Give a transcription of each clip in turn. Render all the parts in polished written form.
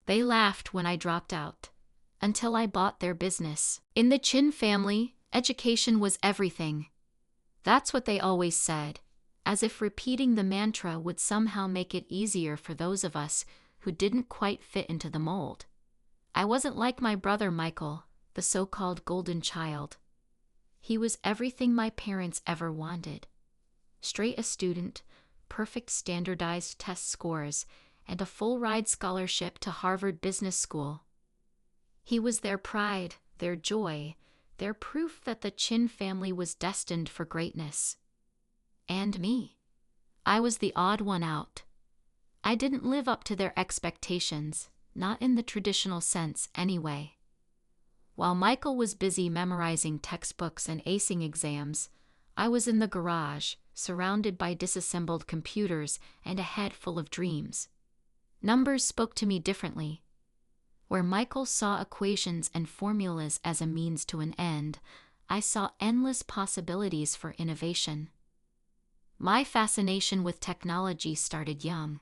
They laughed when I dropped out, until I bought their business. In the Chin family, education was everything. That's what they always said, as if repeating the mantra would somehow make it easier for those of us who didn't quite fit into the mold. I wasn't like my brother Michael, the so-called golden child. He was everything my parents ever wanted. Straight A student, perfect standardized test scores, and a full-ride scholarship to Harvard Business School. He was their pride, their joy, their proof that the Chin family was destined for greatness. And me. I was the odd one out. I didn't live up to their expectations, not in the traditional sense anyway. While Michael was busy memorizing textbooks and acing exams, I was in the garage, surrounded by disassembled computers and a head full of dreams. Numbers spoke to me differently. Where Michael saw equations and formulas as a means to an end, I saw endless possibilities for innovation. My fascination with technology started young.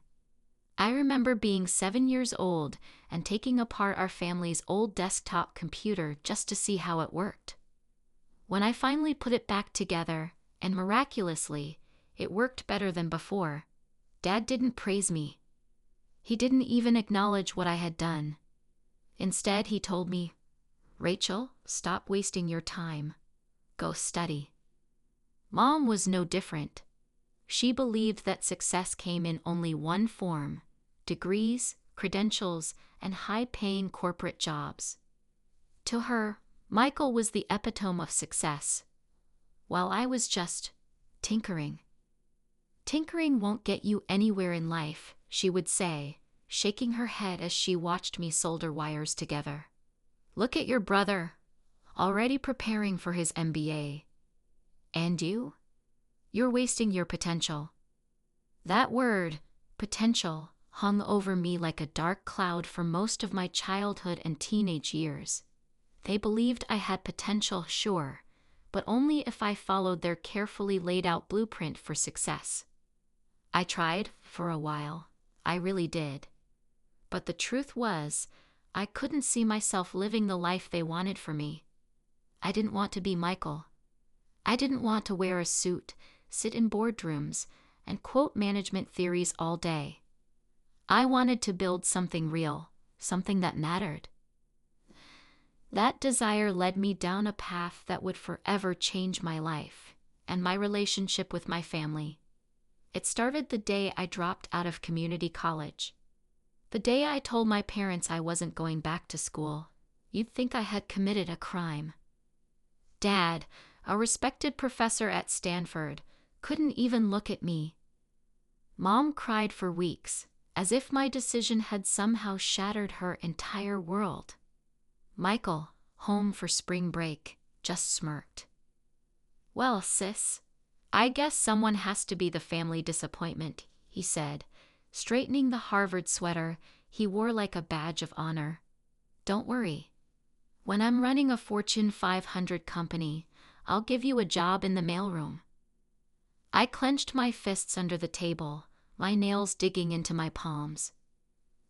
I remember being 7 years old and taking apart our family's old desktop computer just to see how it worked. When I finally put it back together, and miraculously, it worked better than before, Dad didn't praise me. He didn't even acknowledge what I had done. Instead, he told me, "Rachel, stop wasting your time. Go study." Mom was no different. She believed that success came in only one form: degrees, credentials, and high-paying corporate jobs. To her, Michael was the epitome of success, while I was just tinkering. "Tinkering won't get you anywhere in life," she would say, shaking her head as she watched me solder wires together. "Look at your brother, already preparing for his MBA. And you? You're wasting your potential." That word, potential, hung over me like a dark cloud for most of my childhood and teenage years. They believed I had potential, sure, but only if I followed their carefully laid out blueprint for success. I tried, for a while. I really did. But the truth was, I couldn't see myself living the life they wanted for me. I didn't want to be Michael. I didn't want to wear a suit, sit in boardrooms, and quote management theories all day. I wanted to build something real, something that mattered. That desire led me down a path that would forever change my life, and my relationship with my family. It started the day I dropped out of community college. The day I told my parents I wasn't going back to school. You'd think I had committed a crime. Dad, a respected professor at Stanford, couldn't even look at me. Mom cried for weeks, as if my decision had somehow shattered her entire world. Michael, home for spring break, just smirked. "Well, sis, I guess someone has to be the family disappointment," he said, straightening the Harvard sweater he wore like a badge of honor. "Don't worry. When I'm running a Fortune 500 company, I'll give you a job in the mailroom." I clenched my fists under the table, my nails digging into my palms.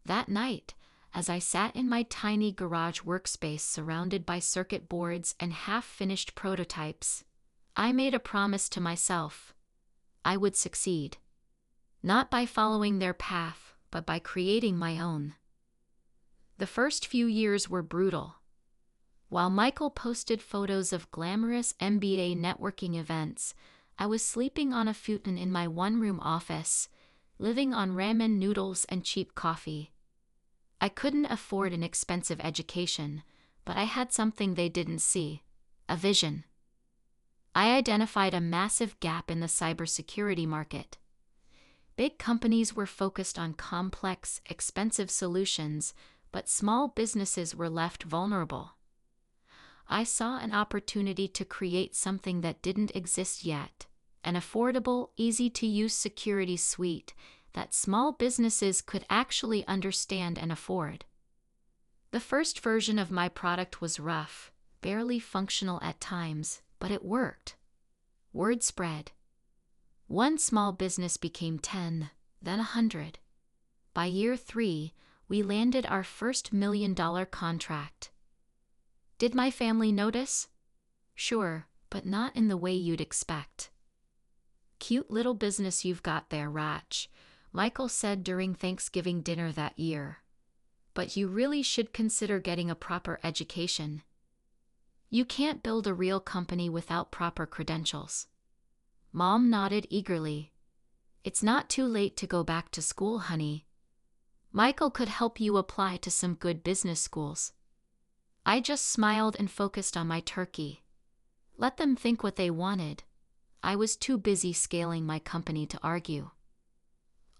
That night, as I sat in my tiny garage workspace surrounded by circuit boards and half-finished prototypes, I made a promise to myself. I would succeed. Not by following their path, but by creating my own. The first few years were brutal. While Michael posted photos of glamorous MBA networking events, I was sleeping on a futon in my one-room office, living on ramen noodles and cheap coffee. I couldn't afford an expensive education, but I had something they didn't see: a vision. I identified a massive gap in the cybersecurity market. Big companies were focused on complex, expensive solutions, but small businesses were left vulnerable. I saw an opportunity to create something that didn't exist yet: an affordable, easy-to-use security suite that small businesses could actually understand and afford. The first version of my product was rough, barely functional at times, but it worked. Word spread. One small business became 10, then 100. By year 3, we landed our first $1 million contract. Did my family notice? Sure, but not in the way you'd expect. Cute little business you've got there, Rach, Michael said during Thanksgiving dinner that year. But you really should consider getting a proper education. You can't build a real company without proper credentials. Mom nodded eagerly. It's not too late to go back to school, honey. Michael could help you apply to some good business schools. I just smiled and focused on my turkey. Let them think what they wanted. I was too busy scaling my company to argue.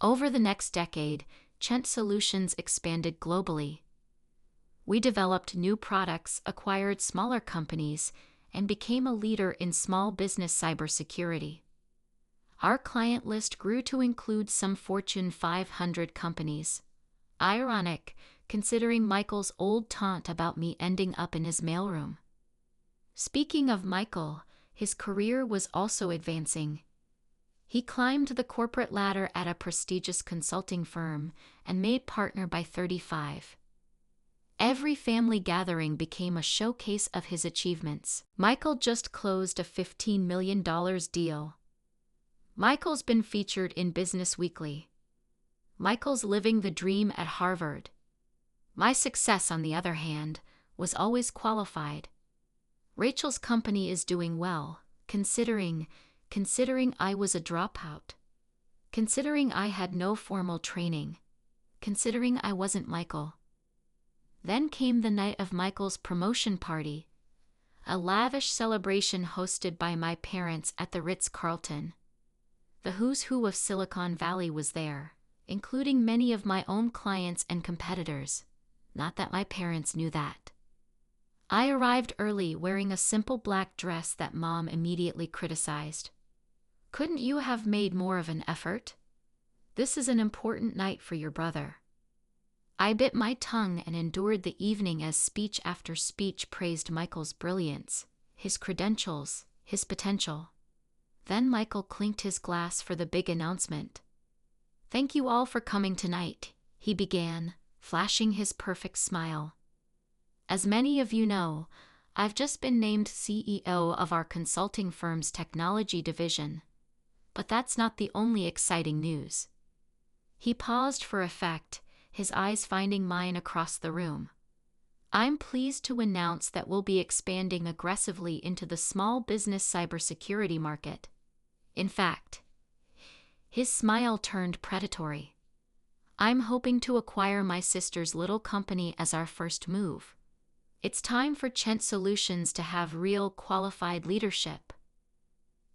Over the next decade, Chent Solutions expanded globally. We developed new products, acquired smaller companies, and became a leader in small business cybersecurity. Our client list grew to include some Fortune 500 companies. Ironic, considering Michael's old taunt about me ending up in his mailroom. Speaking of Michael, his career was also advancing. He climbed the corporate ladder at a prestigious consulting firm and made partner by 35. Every family gathering became a showcase of his achievements. Michael just closed a $15 million deal. Michael's been featured in Business Weekly. Michael's living the dream at Harvard. My success, on the other hand, was always qualified. Rachel's company is doing well, considering I was a dropout. Considering I had no formal training. Considering I wasn't Michael. Then came the night of Michael's promotion party, a lavish celebration hosted by my parents at the Ritz-Carlton. The who's who of Silicon Valley was there, including many of my own clients and competitors. Not that my parents knew that. I arrived early wearing a simple black dress that Mom immediately criticized. Couldn't you have made more of an effort? This is an important night for your brother. I bit my tongue and endured the evening as speech after speech praised Michael's brilliance, his credentials, his potential. Then Michael clinked his glass for the big announcement. Thank you all for coming tonight, he began, flashing his perfect smile. As many of you know, I've just been named CEO of our consulting firm's technology division. But that's not the only exciting news. He paused for effect, his eyes finding mine across the room. I'm pleased to announce that we'll be expanding aggressively into the small business cybersecurity market. In fact, his smile turned predatory. I'm hoping to acquire my sister's little company as our first move. It's time for Chent Solutions to have real qualified leadership.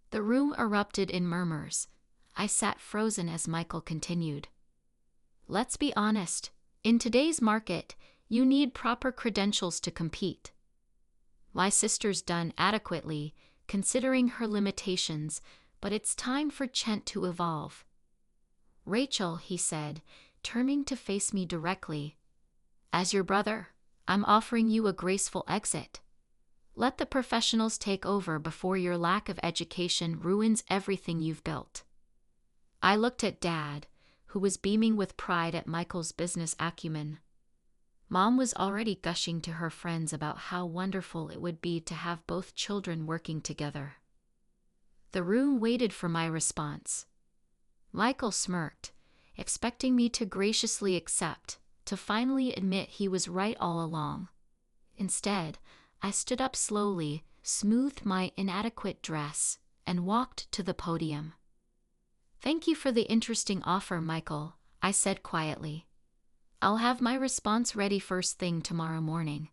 The room erupted in murmurs. I sat frozen as Michael continued. Let's be honest, in today's market, you need proper credentials to compete. My sister's done adequately, considering her limitations, but it's time for Chent to evolve. Rachel, he said, turning to face me directly. As your brother, I'm offering you a graceful exit. Let the professionals take over before your lack of education ruins everything you've built. I looked at Dad, who was beaming with pride at Michael's business acumen. Mom was already gushing to her friends about how wonderful it would be to have both children working together. The room waited for my response. Michael smirked, expecting me to graciously accept, to finally admit he was right all along. Instead, I stood up slowly, smoothed my inadequate dress, and walked to the podium. Thank you for the interesting offer, Michael, I said quietly. I'll have my response ready first thing tomorrow morning.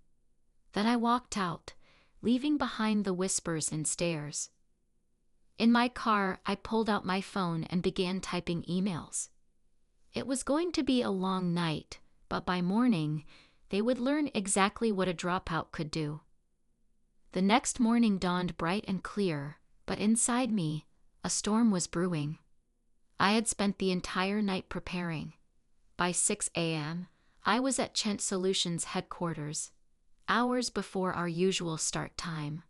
Then I walked out, leaving behind the whispers and stares. In my car, I pulled out my phone and began typing emails. It was going to be a long night, but by morning, they would learn exactly what a dropout could do. The next morning dawned bright and clear, but inside me, a storm was brewing. I had spent the entire night preparing. By 6 a.m., I was at Chent Solutions headquarters, hours before our usual start time.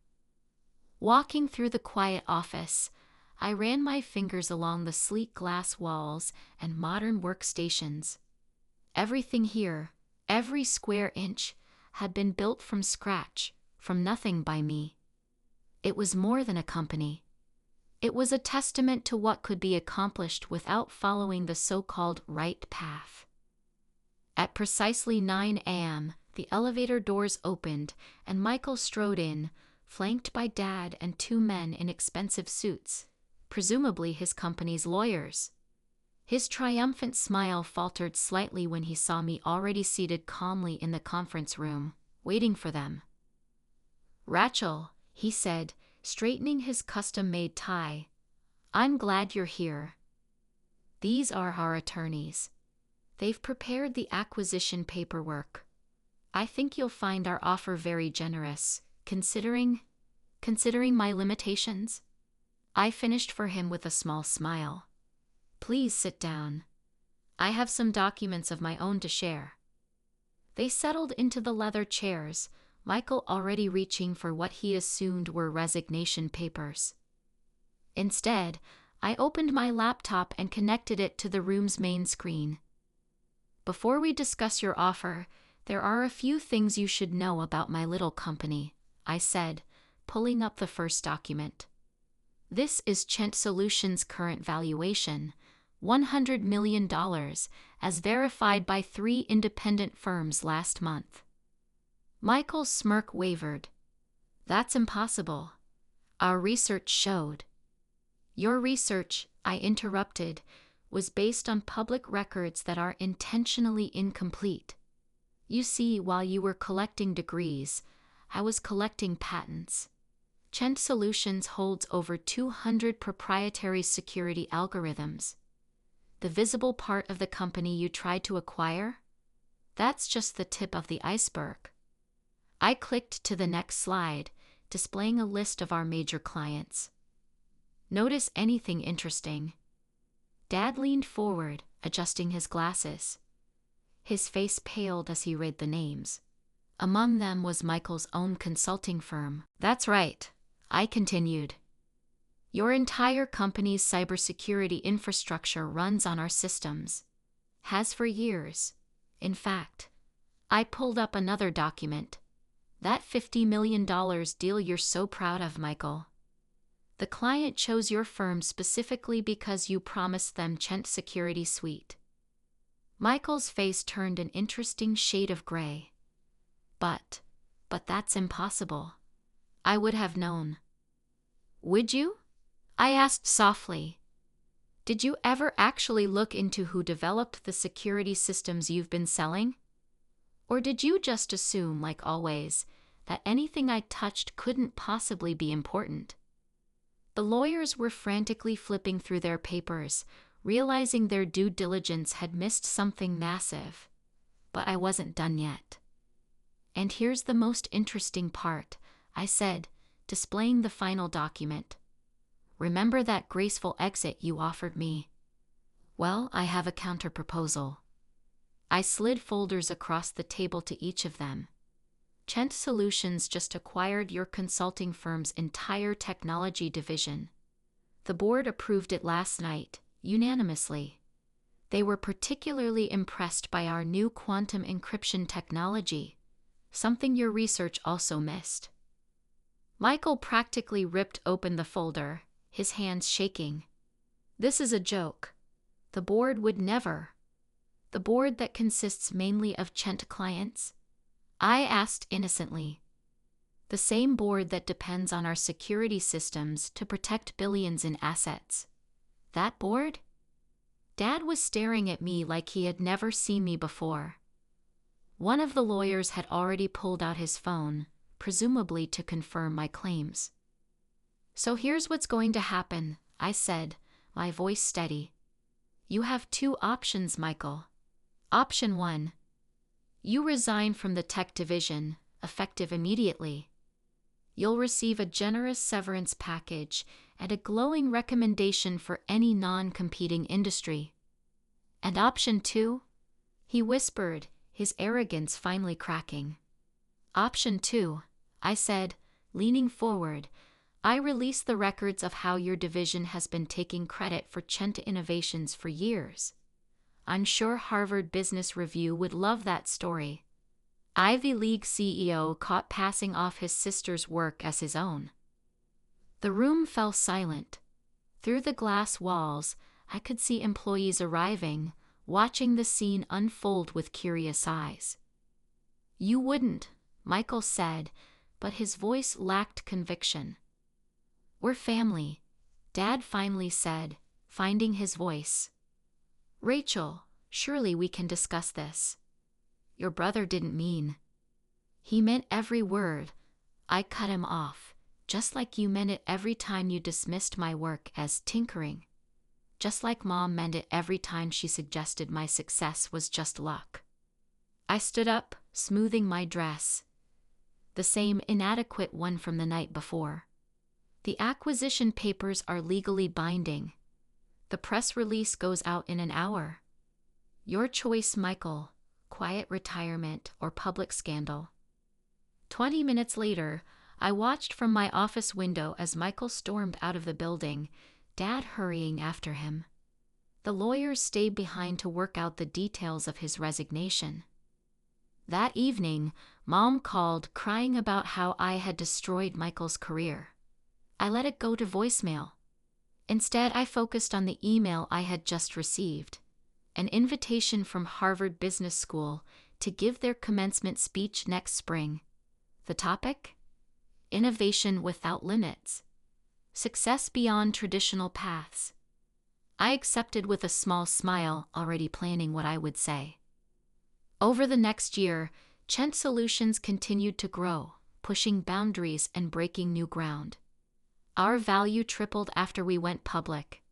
Walking through the quiet office, I ran my fingers along the sleek glass walls and modern workstations. Everything here, every square inch, had been built from scratch, from nothing by me. It was more than a company. It was a testament to what could be accomplished without following the so-called right path. At precisely 9 a.m., the elevator doors opened, and Michael strode in, flanked by Dad and two men in expensive suits, presumably his company's lawyers. His triumphant smile faltered slightly when he saw me already seated calmly in the conference room, waiting for them. "Rachel," he said, straightening his custom-made tie, "I'm glad you're here. These are our attorneys. They've prepared the acquisition paperwork. I think you'll find our offer very generous, considering my limitations." I finished for him with a small smile. "Please sit down. I have some documents of my own to share." They settled into the leather chairs, Michael already reaching for what he assumed were resignation papers. Instead, I opened my laptop and connected it to the room's main screen. "Before we discuss your offer, there are a few things you should know about my little company," I said, pulling up the first document. "This is Chent Solutions' current valuation, $100 million, as verified by 3 independent firms last month." Michael's smirk wavered. "That's impossible. Our research showed." "Your research," I interrupted, "was based on public records that are intentionally incomplete. You see, while you were collecting degrees, I was collecting patents. Chent Solutions holds over 200 proprietary security algorithms. The visible part of the company you tried to acquire? That's just the tip of the iceberg." I clicked to the next slide, displaying a list of our major clients. "Notice anything interesting?" Dad leaned forward, adjusting his glasses. His face paled as he read the names. Among them was Michael's own consulting firm. "That's right," I continued. "Your entire company's cybersecurity infrastructure runs on our systems. Has for years. In fact," I pulled up another document. "That $50 million deal you're so proud of, Michael. The client chose your firm specifically because you promised them Chent Security Suite." Michael's face turned an interesting shade of gray. But that's impossible. I would have known." "Would you?" I asked softly. "Did you ever actually look into who developed the security systems you've been selling? Or did you just assume, like always, that anything I touched couldn't possibly be important?" The lawyers were frantically flipping through their papers, realizing their due diligence had missed something massive. But I wasn't done yet. "And here's the most interesting part," I said, displaying the final document. "Remember that graceful exit you offered me? Well, I have a counterproposal." I slid folders across the table to each of them. "Chent Solutions just acquired your consulting firm's entire technology division. The board approved it last night, unanimously. They were particularly impressed by our new quantum encryption technology, something your research also missed." Michael practically ripped open the folder, his hands shaking. "This is a joke. The board would never." "The board that consists mainly of Chent clients?" I asked innocently. "The same board that depends on our security systems to protect billions in assets. That board?" Dad was staring at me like he had never seen me before. One of the lawyers had already pulled out his phone, presumably to confirm my claims. "So here's what's going to happen," I said, my voice steady. "You have 2 options, Michael. Option 1. You resign from the tech division, effective immediately. You'll receive a generous severance package and a glowing recommendation for any non-competing industry. And option 2? He whispered, his arrogance finally cracking. Option 2, I said, leaning forward. I release the records of how your division has been taking credit for Chent innovations for years. I'm sure Harvard Business Review would love that story. Ivy League CEO caught passing off his sister's work as his own. The room fell silent. Through the glass walls, I could see employees arriving, watching the scene unfold with curious eyes. "You wouldn't," Michael said, but his voice lacked conviction. "We're family," Dad finally said, finding his voice. "Rachel, surely we can discuss this. Your brother didn't mean." "He meant every word," I cut him off, "just like you meant it every time you dismissed my work as tinkering. Just like Mom meant it every time she suggested my success was just luck." I stood up, smoothing my dress. The same inadequate one from the night before. "The acquisition papers are legally binding. The press release goes out in an hour. Your choice, Michael, quiet retirement or public scandal." 20 minutes later, I watched from my office window as Michael stormed out of the building, Dad hurrying after him. The lawyers stayed behind to work out the details of his resignation. That evening, Mom called, crying about how I had destroyed Michael's career. I let it go to voicemail. Instead, I focused on the email I had just received. An invitation from Harvard Business School to give their commencement speech next spring. The topic? Innovation without limits. Success beyond traditional paths. I accepted with a small smile, already planning what I would say. Over the next year, Chent Solutions continued to grow, pushing boundaries and breaking new ground. Our value tripled after we went public.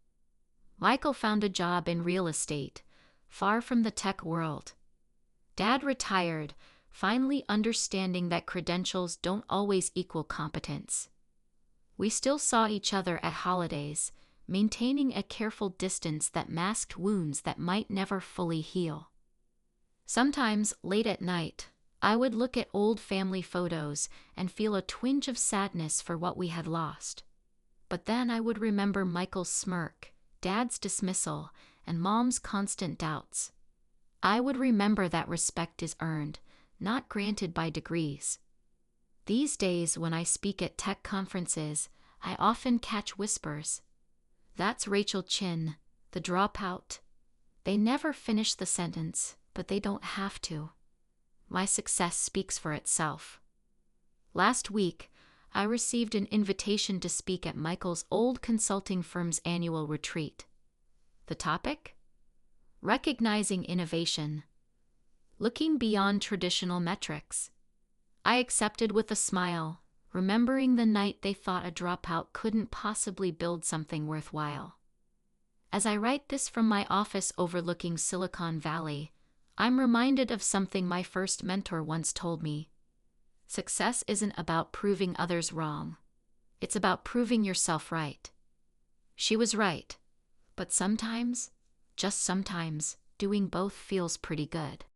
Michael found a job in real estate, far from the tech world. Dad retired, finally understanding that credentials don't always equal competence. We still saw each other at holidays, maintaining a careful distance that masked wounds that might never fully heal. Sometimes, late at night, I would look at old family photos and feel a twinge of sadness for what we had lost. But then I would remember Michael's smirk, Dad's dismissal, and Mom's constant doubts. I would remember that respect is earned, not granted by degrees. These days, when I speak at tech conferences, I often catch whispers. "That's Rachel Chin, the dropout." They never finish the sentence, but they don't have to. My success speaks for itself. Last week, I received an invitation to speak at Michael's old consulting firm's annual retreat. The topic? Recognizing innovation. Looking beyond traditional metrics. I accepted with a smile, remembering the night they thought a dropout couldn't possibly build something worthwhile. As I write this from my office overlooking Silicon Valley, I'm reminded of something my first mentor once told me. Success isn't about proving others wrong. It's about proving yourself right. She was right. But sometimes, just sometimes, doing both feels pretty good.